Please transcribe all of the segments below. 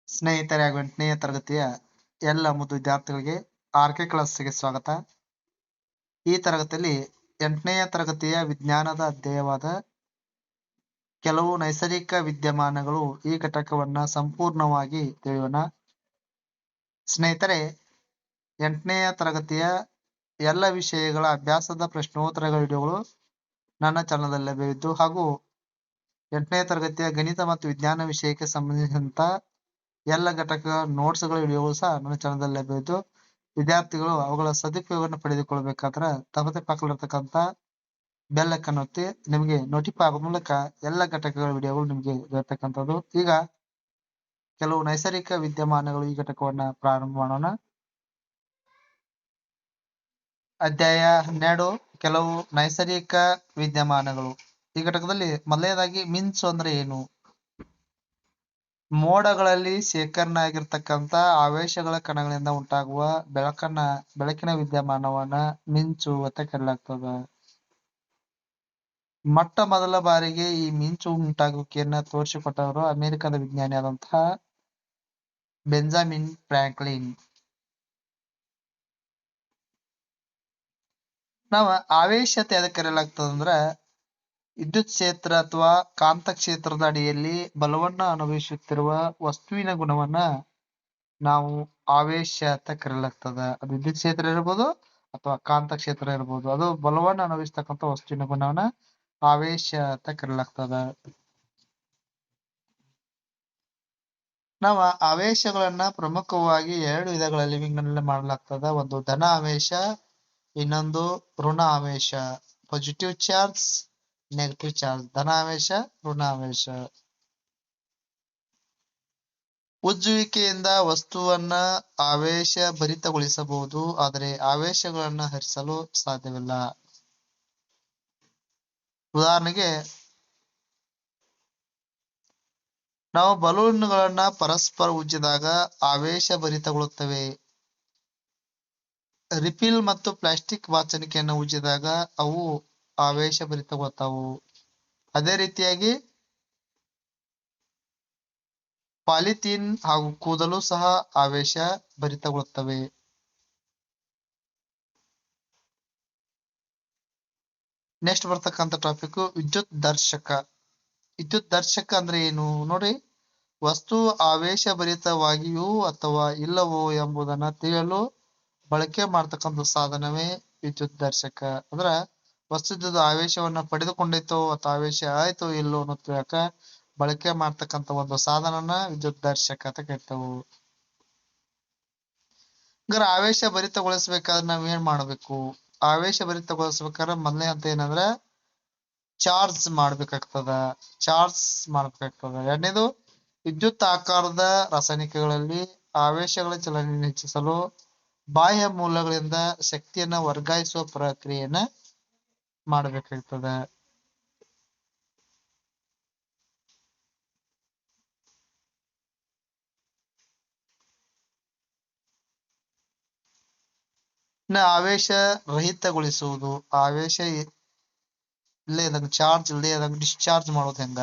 ಸ್ನೇಹಿತರೆ ಹಾಗೂ 8ನೇ ತರಗತಿಯ ಎಲ್ಲ ಮುದ್ದು ವಿದ್ಯಾರ್ಥಿಗಳಿಗೆ ಆರ್ಕೆ ಕ್ಲಾಸ್ಗೆ ಸ್ವಾಗತ. ಈ ತರಗತಿಯಲ್ಲಿ 8ನೇ ತರಗತಿಯ ವಿಜ್ಞಾನದ ಅಧ್ಯಾಯವಾದ ಕೆಲವು ನೈಸರ್ಗಿಕ ವಿದ್ಯಮಾನಗಳು ಈ ಘಟಕವನ್ನ ಸಂಪೂರ್ಣವಾಗಿ ತಿಳಿಯೋಣ. ಸ್ನೇಹಿತರೆ, 8ನೇ ತರಗತಿಯ ಎಲ್ಲ ವಿಷಯಗಳ ಅಭ್ಯಾಸದ ಪ್ರಶ್ನೋತ್ತರಗಳ ವಿಡಿಯೋಗಳು ನನ್ನ ಚಾನಲ್ನಲ್ಲಿ ಲಭ್ಯವಿದ್ದು ಹಾಗೂ 8ನೇ ತರಗತಿಯ ಗಣಿತ ಮತ್ತು ವಿಜ್ಞಾನ ವಿಷಯಕ್ಕೆ ಸಂಬಂಧಿಸಿದಂತ ಎಲ್ಲ ಘಟಕ ನೋಟ್ಸ್ಗಳ ವಿಡಿಯೋಗಳು ಸಹ ನನ್ನ ಚಾನಲ್ನಲ್ಲಿ ಲಭ್ಯವಿದ್ದು ವಿದ್ಯಾರ್ಥಿಗಳು ಅವುಗಳ ಸದುಪಯೋಗವನ್ನು ಪಡೆದುಕೊಳ್ಳಬೇಕಾದ್ರೆ ತಪ್ಪದೆ ಪಕ್ಕದಲ್ಲಿರ್ತಕ್ಕಂಥ ಬೆಲ್ ಐಕಾನ್ ಒತ್ತಿ ನಿಮಗೆ ನೋಟಿಫೈ ಆಗೋ ಮೂಲಕ ಎಲ್ಲ ಘಟಕಗಳ ವಿಡಿಯೋಗಳು ನಿಮಗೆ ಇರತಕ್ಕಂಥದ್ದು. ಈಗ ಕೆಲವು ನೈಸರ್ಗಿಕ ವಿದ್ಯಮಾನಗಳು ಈ ಘಟಕವನ್ನ ಪ್ರಾರಂಭ ಮಾಡೋಣ. ಅಧ್ಯಾಯ 12 ಕೆಲವು ನೈಸರ್ಗಿಕ ವಿದ್ಯಮಾನಗಳು. ಈ ಘಟಕದಲ್ಲಿ ಮೊದಲನೇದಾಗಿ ಮಿಂಚು ಅಂದ್ರೆ ಏನು? ಮೋಡಗಳಲ್ಲಿ ಶೇಖರಣೆ ಆಗಿರ್ತಕ್ಕಂಥ ಆವೇಶಗಳ ಕಣಗಳಿಂದ ಉಂಟಾಗುವ ಬೆಳಕಿನ ವಿದ್ಯಮಾನವನ್ನ ಮಿಂಚು ಅಂತ ಕರೆಯಲಾಗ್ತದ. ಮೊಟ್ಟ ಮೊದಲ ಬಾರಿಗೆ ಈ ಮಿಂಚು ಉಂಟಾಗುವಿಕೆಯನ್ನ ತೋರಿಸಿಕೊಟ್ಟವರು ಅಮೆರಿಕದ ವಿಜ್ಞಾನಿ ಆದಂತಹ ಬೆಂಜಮಿನ್ ಫ್ರಾಂಕ್ಲಿನ್. ನಾವು ಆವೇಶತೆ ಎದಕ್ಕೆ ಕರೆಯಲಾಗ್ತದ ಅಂದ್ರ ವಿದ್ಯುತ್ ಕ್ಷೇತ್ರ ಅಥವಾ ಕಾಂತ ಕ್ಷೇತ್ರದ ಅಡಿಯಲ್ಲಿ ಬಲವನ್ನ ಅನುಭವಿಸುತ್ತಿರುವ ವಸ್ತುವಿನ ಗುಣವನ್ನ ನಾವು ಆವೇಶ ಅಂತ ಕರೆಯಲಾಗ್ತದ. ಅದು ವಿದ್ಯುತ್ ಕ್ಷೇತ್ರ ಇರ್ಬೋದು ಅಥವಾ ಕಾಂತ ಕ್ಷೇತ್ರ ಇರ್ಬೋದು, ಅದು ಬಲವನ್ನ ಅನುಭವಿಸ್ತಕ್ಕಂಥ ವಸ್ತುವಿನ ಗುಣವನ್ನ ಆವೇಶ ಅಂತ ಕರೆಯಲಾಗ್ತದ. ನಾವು ಆವೇಶಗಳನ್ನ ಪ್ರಮುಖವಾಗಿ 2 ವಿಧಗಳಲ್ಲಿ ವಿಂಗಡಣೆ ಮಾಡಲಾಗ್ತದ. ಒಂದು ಧನ ಆವೇಶ, ಇನ್ನೊಂದು ಋಣ ಆವೇಶ. Positive charge, negative charge. ಧನ ಆವೇಶ, ಋಣ ಆವೇಶ. ಉಜ್ಜುವಿಕೆಯಿಂದ ವಸ್ತುವನ್ನ ಆವೇಶ ಭರಿತಗೊಳಿಸಬಹುದು, ಆದರೆ ಆವೇಶಗಳನ್ನ ಹರಿಸಲು ಸಾಧ್ಯವಿಲ್ಲ. ಉದಾಹರಣೆಗೆ, ನಾವು ಬಲೂನ್ಗಳನ್ನ ಪರಸ್ಪರ ಉಜ್ಜಿದಾಗ ಆವೇಶ ಭರಿತಗೊಳ್ಳುತ್ತವೆ. ರಿಫಿಲ್ ಮತ್ತು ಪ್ಲಾಸ್ಟಿಕ್ ವಾಚನಿಕೆಯನ್ನು ಉಜ್ಜಿದಾಗ ಅವು ಆವೇಶ ಭರಿತಗೊಳ್ತಾವು. ಅದೇ ರೀತಿಯಾಗಿ ಪಾಲಿಥೀನ್ ಹಾಗೂ ಕೂದಲು ಸಹ ಆವೇಶ ಭರಿತಗೊಳ್ಳುತ್ತವೆ. ನೆಕ್ಸ್ಟ್ ಬರ್ತಕ್ಕಂಥ ಟಾಪಿಕ್ ವಿದ್ಯುತ್ ದರ್ಶಕ. ವಿದ್ಯುತ್ ದರ್ಶಕ ಅಂದ್ರೆ ಏನು ನೋಡಿ. ವಸ್ತು ಆವೇಶ ಭರಿತವಾಗಿಯೂ ಅಥವಾ ಇಲ್ಲವೋ ಎಂಬುದನ್ನ ತಿಳಿಯಲು ಬಳಕೆ ಮಾಡ್ತಕ್ಕಂಥ ಸಾಧನವೇ ವಿದ್ಯುತ್ ದರ್ಶಕ. ಅಂದ್ರ ವಸ್ತುದ ಆವೇಶವನ್ನ ಪಡೆದುಕೊಂಡೈತೋ ಅಥವಾ ಆವೇಶ ಆಯ್ತೋ ಇಲ್ಲೋ ಅನ್ನೋ ತಿಳಿಯಾಕ ಬಳಕೆ ಮಾಡ್ತಕ್ಕಂಥ ಒಂದು ಸಾಧನನ ವಿದ್ಯುತ್ ದರ್ಶಕ ಅಂತ ಕರಿತೇವೆ. ಹಂಗಾರೆ ಆವೇಶ ಭರಿತಗೊಳಿಸ್ಬೇಕಾದ್ರೆ ನಾವ್ ಏನ್ ಮಾಡ್ಬೇಕು? ಆವೇಶ ಭರಿತಗೊಳಿಸ್ಬೇಕಾದ್ರೆ ಮೊದಲನೇ ಹಂತ ಏನಂದ್ರ ಚಾರ್ಜ್ ಮಾಡ್ಬೇಕಾಗ್ತದ. ಎರಡನೇದು ವಿದ್ಯುತ್ ಆಕಾರದ ರಾಸಾಯನಿಕಗಳಲ್ಲಿ ಆವೇಶಗಳ ಚಲನೆಯನ್ನು ಹೆಚ್ಚಿಸಲು ಬಾಹ್ಯ ಮೂಲಗಳಿಂದ ಶಕ್ತಿಯನ್ನ ವರ್ಗಾಯಿಸುವ ಪ್ರಕ್ರಿಯೆಯನ್ನ ಮಾಡಬೇಕಾಗ್ತದ. ಇನ್ನು ಆವೇಶ ರಹಿತಗೊಳಿಸುವುದು. ಆವೇಶ ಇಲ್ಲೇ ಇದ್ದಂಗ ಚಾರ್ಜ್ ಇಲ್ಲದೆ ಇದ್ದಂಗ ಡಿಸ್ಚಾರ್ಜ್ ಮಾಡೋದು ಹೆಂಗ?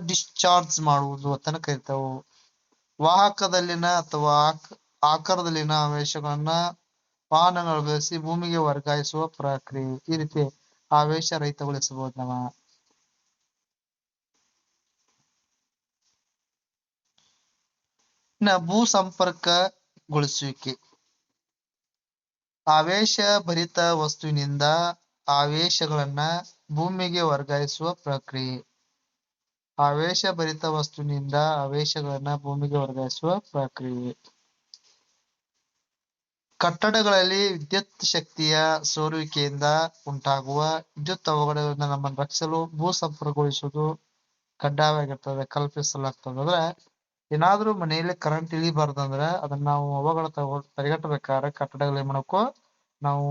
ಡಿಸ್ಚಾರ್ಜ್ ಮಾಡುವುದು ಅಂತಾನೆ ಕರಿತಾವು. ವಾಹಕದಲ್ಲಿನ ಅಥವಾ ಆಕಾರದಲ್ಲಿನ ಆವೇಶಗಳನ್ನ ವಾಹನಗಳು ಬಳಸಿ ಭೂಮಿಗೆ ವರ್ಗಾಯಿಸುವ ಪ್ರಕ್ರಿಯೆ. ಈ ರೀತಿ ಆವೇಶ ರಹಿತಗೊಳಿಸಬಹುದು ನಾವ. ಇನ್ನ ಭೂ ಸಂಪರ್ಕಗೊಳಿಸುವಿಕೆ. ಆವೇಶ ಭರಿತ ವಸ್ತುವಿನಿಂದ ಆವೇಶಗಳನ್ನ ಭೂಮಿಗೆ ವರ್ಗಾಯಿಸುವ ಪ್ರಕ್ರಿಯೆ. ಆವೇಶ ಭರಿತ ವಸ್ತುವಿನಿಂದ ಆವೇಶಗಳನ್ನ ಭೂಮಿಗೆ ವರ್ಗಾಯಿಸುವ ಪ್ರಕ್ರಿಯೆ. ಕಟ್ಟಡಗಳಲ್ಲಿ ವಿದ್ಯುತ್ ಶಕ್ತಿಯ ಸೋರುವಿಕೆಯಿಂದ ಉಂಟಾಗುವ ವಿದ್ಯುತ್ ಅವಘಡಗಳಿಂದ ನಮ್ಮನ್ನು ರಕ್ಷಿಸಲು ಭೂ ಸಂಪರ್ಕಗೊಳಿಸುವುದು ಕಡ್ಡಾಯವಾಗಿರ್ತದೆ, ಕಲ್ಪಿಸಲಾಗ್ತದೆ. ಅಂದ್ರೆ ಏನಾದ್ರೂ ಮನೆಯಲ್ಲಿ ಕರೆಂಟ್ ಇಳಿಬಾರ್ದಂದ್ರ ಅದನ್ನ ನಾವು ಅವಘಡ ತಡೆಗಟ್ಟಬೇಕಾದ್ರೆ ಕಟ್ಟಡಗಳು ಏನ್ ಮಾಡಬೇಕು? ನಾವು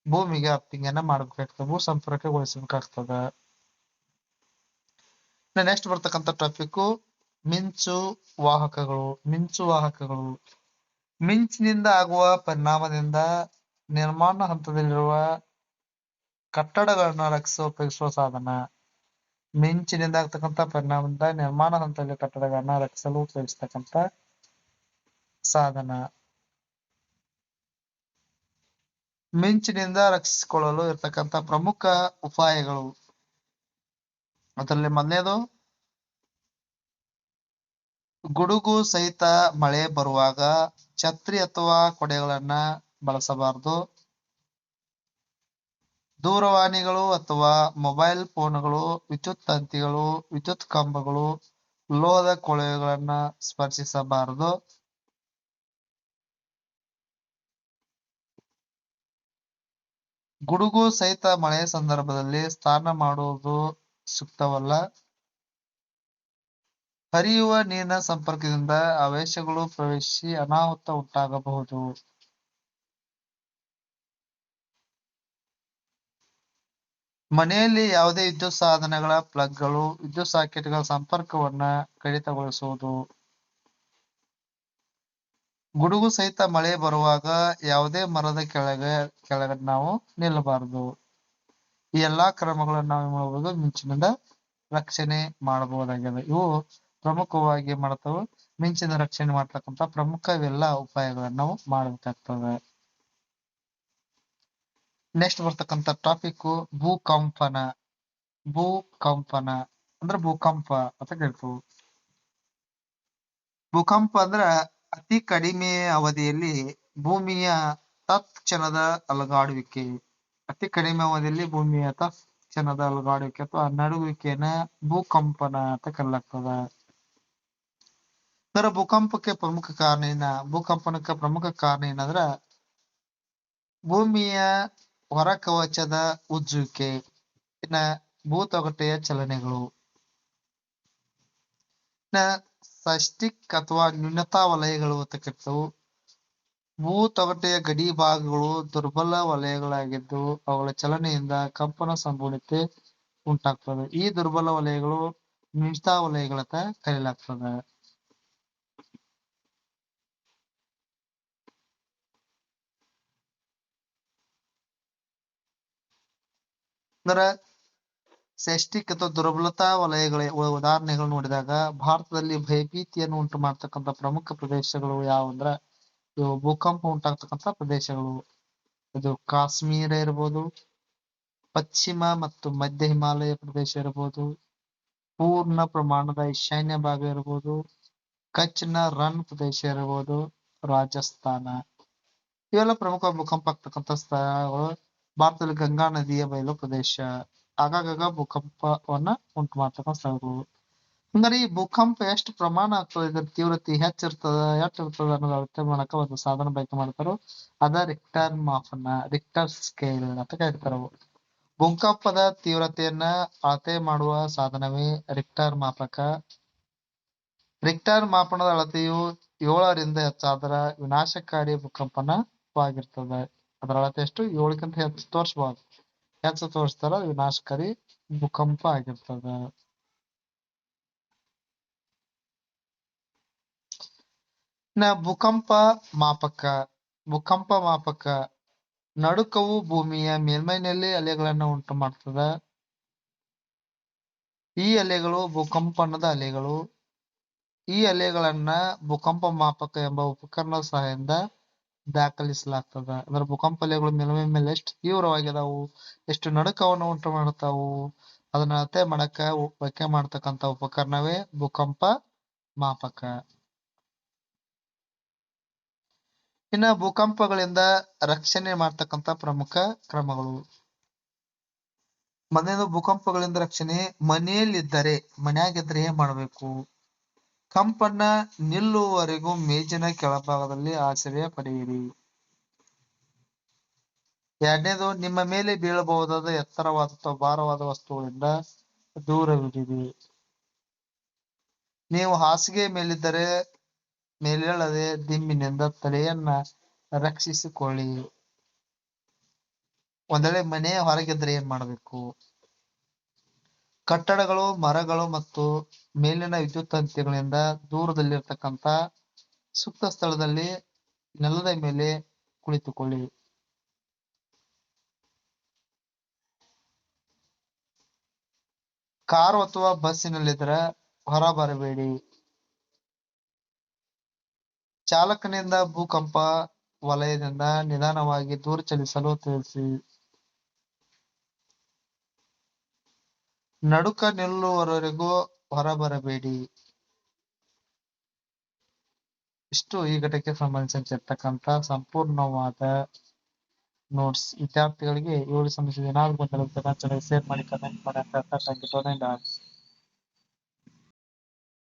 ಭೂಮಿಗೆ ಅರ್ತಿಂಗನ್ನ ಮಾಡ್ಬೇಕಾಗ್ತದೆ, ಭೂ ಸಂಪರ್ಕಗೊಳಿಸಬೇಕಾಗ್ತದ. ನೆಕ್ಸ್ಟ್ ಬರ್ತಕ್ಕಂಥ ಟಾಪಿಕ್ ಮಿಂಚು ವಾಹಕಗಳು. ಮಿಂಚಿನಿಂದ ಆಗುವ ಪರಿಣಾಮದಿಂದ ನಿರ್ಮಾಣ ಹಂತದಲ್ಲಿರುವ ಕಟ್ಟಡಗಳನ್ನ ರಕ್ಷಿಸಲು ಉಪಯೋಗಿಸುವ ಸಾಧನ. ಮಿಂಚಿನಿಂದ ಆಗ್ತಕ್ಕಂಥ ಪರಿಣಾಮದಿಂದ ನಿರ್ಮಾಣ ಹಂತದಲ್ಲಿ ಕಟ್ಟಡಗಳನ್ನ ರಕ್ಷಿಸಲು ಉಪಯೋಗಿಸ್ತಕ್ಕಂಥ ಸಾಧನ. ಮಿಂಚಿನಿಂದ ರಕ್ಷಿಸಿಕೊಳ್ಳಲು ಇರ್ತಕ್ಕಂಥ ಪ್ರಮುಖ ಉಪಾಯಗಳು. ಅದರಲ್ಲಿ ಮೊದಲನೇದು, ಗುಡುಗು ಸಹಿತ ಮಳೆ ಬರುವಾಗ ಛತ್ರಿ ಅಥವಾ ಕೊಡೆಗಳನ್ನ ಬಳಸಬಾರದು. ದೂರವಾಣಿಗಳು ಅಥವಾ ಮೊಬೈಲ್ ಫೋನ್ಗಳು, ವಿದ್ಯುತ್ ತಂತಿಗಳು, ವಿದ್ಯುತ್ ಕಂಬಗಳು, ಲೋಹದ ಕೊಳವೆಗಳನ್ನ ಸ್ಪರ್ಶಿಸಬಾರದು. ಗುಡುಗು ಸಹಿತ ಮಳೆಯ ಸಂದರ್ಭದಲ್ಲಿ ಸ್ನಾನ ಮಾಡುವುದು ಸೂಕ್ತವಲ್ಲ. ಹರಿಯುವ ನೀರಿನ ಸಂಪರ್ಕದಿಂದ ಆವೇಶಗಳು ಪ್ರವೇಶಿಸಿ ಅನಾಹುತ ಉಂಟಾಗಬಹುದು. ಮನೆಯಲ್ಲಿ ಯಾವುದೇ ವಿದ್ಯುತ್ ಸಾಧನಗಳ ಪ್ಲಗ್ಗಳು, ವಿದ್ಯುತ್ ಸಾಕೆಟ್ಗಳ ಸಂಪರ್ಕವನ್ನ ಕಡಿತಗೊಳಿಸುವುದು. ಗುಡುಗು ಸಹಿತ ಮಳೆ ಬರುವಾಗ ಯಾವುದೇ ಮರದ ಕೆಳಗೆ ನಾವು ನಿಲ್ಲಬಾರದು. ಈ ಎಲ್ಲಾ ಕ್ರಮಗಳನ್ನು ನಾವು ಮಾಡಬಹುದು, ಮಿಂಚಿನಿಂದ ರಕ್ಷಣೆ ಮಾಡಬಹುದಾಗಿದೆ. ಇವು ಪ್ರಮುಖವಾಗಿ ಮಾಡ್ತಾವೆ. ಮಿಂಚಿನ ರಕ್ಷಣೆ ಮಾಡ್ತಕ್ಕಂಥ ಪ್ರಮುಖ ಇವೆಲ್ಲ ಉಪಾಯಗಳನ್ನು ನಾವು ಮಾಡಬೇಕಾಗ್ತದೆ. ನೆಕ್ಸ್ಟ್ ಬರ್ತಕ್ಕಂಥ ಟಾಪಿಕ್ ಭೂಕಂಪನ. ಭೂಕಂಪನ ಅಂದ್ರೆ ಭೂಕಂಪ ಅಂತ ಕೇಳ್ತೀವಿ. ಭೂಕಂಪ ಅಂದ್ರ ಅತಿ ಕಡಿಮೆ ಅವಧಿಯಲ್ಲಿ ಭೂಮಿಯ ತತ್ಕ್ಷಣದ ಅಲುಗಾಡುವಿಕೆ. ಅತಿ ಕಡಿಮೆ ಅವಧಿಯಲ್ಲಿ ಭೂಮಿಯ ತತ್ಕ್ಷಣದ ಅಲುಗಾಡುವಿಕೆ ಅಥವಾ ನಡುಗುವಿಕೆನ ಭೂಕಂಪನ ಅಂತ ಕರೆಯಲಾಗ್ತದ. ಅದರ ಭೂಕಂಪಕ್ಕೆ ಪ್ರಮುಖ ಕಾರಣ ಭೂಕಂಪನಕ್ಕೆ ಪ್ರಮುಖ ಕಾರಣ ಏನಂದ್ರ ಭೂಮಿಯ ಹೊರ ಕವಚದ ಉಜ್ಜುವಿಕೆ, ಇನ್ನ ಭೂತೊಗಟೆಯ ಚಲನೆಗಳು, ಸೈಸ್ಟಿಕ್ ಅಥವಾ ನ್ಯೂನತಾ ವಲಯಗಳು ಅಂತ ಕರಿತವು. ಭೂತೊಗಟೆಯ ಗಡಿ ಭಾಗಗಳು ದುರ್ಬಲ ವಲಯಗಳಾಗಿದ್ದು ಅವುಗಳ ಚಲನೆಯಿಂದ ಕಂಪನ ಸಂಭವನೀಯತೆ ಉಂಟಾಗ್ತದೆ. ಈ ದುರ್ಬಲ ವಲಯಗಳು ನ್ಯೂನತಾ ವಲಯಗಳಂತ ಕರೆಯಲಾಗ್ತದೆ. ಅಂದ್ರೆ ಸೈಸ್ಟಿಕ್ ಅಥವಾ ದುರ್ಬಲತಾ ವಲಯಗಳ ಉದಾಹರಣೆಗಳು ನೋಡಿದಾಗ ಭಾರತದಲ್ಲಿ ಭಯಭೀತಿಯನ್ನು ಉಂಟು ಮಾಡ್ತಕ್ಕಂಥ ಪ್ರಮುಖ ಪ್ರದೇಶಗಳು ಯಾವಂದ್ರ ಇವು ಭೂಕಂಪ ಉಂಟಾಗ್ತಕ್ಕಂಥ ಪ್ರದೇಶಗಳು. ಇದು ಕಾಶ್ಮೀರ ಇರ್ಬೋದು, ಪಶ್ಚಿಮ ಮತ್ತು ಮಧ್ಯ ಹಿಮಾಲಯ ಪ್ರದೇಶ ಇರ್ಬೋದು, ಪೂರ್ಣ ಪ್ರಮಾಣದ ಈಶಾನ್ಯ ಭಾಗ ಇರ್ಬೋದು, ಕಚ್ನ ರನ್ ಪ್ರದೇಶ ಇರ್ಬೋದು, ರಾಜಸ್ಥಾನ. ಇವೆಲ್ಲ ಪ್ರಮುಖ ಭೂಕಂಪ ಆಗ್ತಕ್ಕಂಥ ಸ್ಥಳಗಳು. ಭಾರತದಲ್ಲಿ ಗಂಗಾ ನದಿಯ ಬಯಲು ಪ್ರದೇಶ ಆಗಾಗ ಭೂಕಂಪವನ್ನ ಉಂಟು ಮಾಡ್ತಕ್ಕಂಥ ಸ್ಥಳಗಳು. ಅಂದ್ರೆ ಈ ಭೂಕಂಪ ಎಷ್ಟು ಪ್ರಮಾಣ ಆಗ್ತದೆ, ಇದರ ತೀವ್ರತೆ ಹೆಚ್ಚಿರ್ತದ ಅನ್ನೋದು ಅಳತೆ ಮಾಡಕ ಒಂದು ಸಾಧನ ಬಳಕೆ ಮಾಡ್ತಾರೋ ಅದ ರಿಕ್ಟರ್ ಮಾಪನ, ರಿಕ್ಟರ್ ಸ್ಕೇಲ್ ಅಂತ ಕರೀತಾರ. ಭೂಕಂಪದ ತೀವ್ರತೆಯನ್ನ ಅಳತೆ ಮಾಡುವ ಸಾಧನವೇ ರಿಕ್ಟರ್ ಮಾಪಕ. ರಿಕ್ಟರ್ ಮಾಪನದ ಅಳತೆಯು 7ರಿಂದ ಹೆಚ್ಚಾದ್ರ ವಿನಾಶಕಾರಿ ಭೂಕಂಪನವಾಗಿರ್ತದೆ. ಅದರ ಅಳತೆ ಎಷ್ಟು? 7ಕ್ಕಿಂತ ಹೆಚ್ಚು ತೋರಿಸಬಾರ್ದು. ಹೆಚ್ಚು ತೋರಿಸ್ತಾರ ವಿನಾಶಕಾರಿ ಭೂಕಂಪ ಆಗಿರ್ತದ. ಭೂಕಂಪ ಮಾಪಕ. ಭೂಕಂಪ ಮಾಪಕ ನಡುಕವು ಭೂಮಿಯ ಮೇಲ್ಮೈನಲ್ಲಿ ಅಲೆಗಳನ್ನು ಉಂಟು ಮಾಡ್ತದ. ಈ ಅಲೆಗಳು ಭೂಕಂಪನದ ಅಲೆಗಳು. ಈ ಅಲೆಗಳನ್ನ ಭೂಕಂಪ ಮಾಪಕ ಎಂಬ ಉಪಕರಣದ ಸಹಾಯದಿಂದ ದಾಖಲಿಸಲಾಗ್ತದ. ಅಂದ್ರೆ ಭೂಕಂಪ ಅಲೆಗಳು ಮೇಲ್ಮೈ ಮೇಲೆ ಎಷ್ಟು ತೀವ್ರವಾಗಿದಾವು, ಎಷ್ಟು ನಡುಕವನ್ನು ಉಂಟು ಮಾಡ್ತಾವು, ಅದನ್ನ ಅಳತೆ ಮಾಡಕ ಬಳಕೆ ಮಾಡ್ತಕ್ಕಂಥ ಉಪಕರಣವೇ ಭೂಕಂಪ ಮಾಪಕ. ಇನ್ನ ಭೂಕಂಪಗಳಿಂದ ರಕ್ಷಣೆ ಮಾಡ್ತಕ್ಕಂಥ ಪ್ರಮುಖ ಕ್ರಮಗಳು. ಮೊದಲನೇದು ಭೂಕಂಪಗಳಿಂದ ರಕ್ಷಣೆ. ಮನೆಯಲ್ಲಿದ್ದರೆ, ಮನ್ಯಾಗಿದ್ರೆ ಏನ್ ಮಾಡ್ಬೇಕು? ಕಂಪನ ನಿಲ್ಲುವವರೆಗೂ ಮೇಜಿನ ಕೆಳಭಾಗದಲ್ಲಿ ಆಶ್ರಯ ಪಡೆಯಿರಿ. ಎರಡನೇದು, ನಿಮ್ಮ ಮೇಲೆ ಬೀಳಬಹುದಾದ ಎತ್ತರವಾದ ಅಥವಾ ಭಾರವಾದ ವಸ್ತುಗಳಿಂದ ದೂರವಿಡಿರಿ. ನೀವು ಹಾಸಿಗೆ ಮೇಲಿದ್ದರೆ ಮೇಲೇಳದೆ ದಿಂಬಿನಿಂದ ತಲೆಯನ್ನ ರಕ್ಷಿಸಿಕೊಳ್ಳಿ. ಒಂದ್ ವೇಳೆ ಮನೆಯ ಹೊರಗಿದ್ರೆ ಏನ್ ಮಾಡ್ಬೇಕು? ಕಟ್ಟಡಗಳು, ಮರಗಳು ಮತ್ತು ಮೇಲಿನ ವಿದ್ಯುತ್ ತಂತಿಗಳಿಂದ ದೂರದಲ್ಲಿರ್ತಕ್ಕಂಥ ಸೂಕ್ತ ಸ್ಥಳದಲ್ಲಿ ನೆಲದ ಮೇಲೆ ಕುಳಿತುಕೊಳ್ಳಿ. ಕಾರು ಅಥವಾ ಬಸ್ಸಿನಲ್ಲಿದ್ದರೆ ಹೊರ ಬರಬೇಡಿ. ಚಾಲಕನಿಂದ ಭೂಕಂಪ ವಲಯದಿಂದ ನಿಧಾನವಾಗಿ ದೂರ ಚಲಿಸಲು ತಿಳಿಸಿ. ನಡುಕ ನಿಲ್ಲುವವರೆಗೂ ಹೊರಬರಬೇಡಿ. ಇಷ್ಟು ಈ ಘಟಕ್ಕೆ ಸಂಬಂಧಿಸಿರ್ತಕ್ಕಂಥ ಸಂಪೂರ್ಣವಾದ ನೋಟ್ಸ್. ವಿದ್ಯಾರ್ಥಿಗಳಿಗೆ 7 ಸಮಸ್ಯೆ ಏನಾದ್ರು ಗೊಂದಲ ಇದ್ದರೆ ಶೇರ್ ಮಾಡಿ, ಕಮೆಂಟ್ ಮಾಡಿ ಅಂತ ಹೇಳ್ತಾ ಥ್ಯಾಂಕ್ ಯು.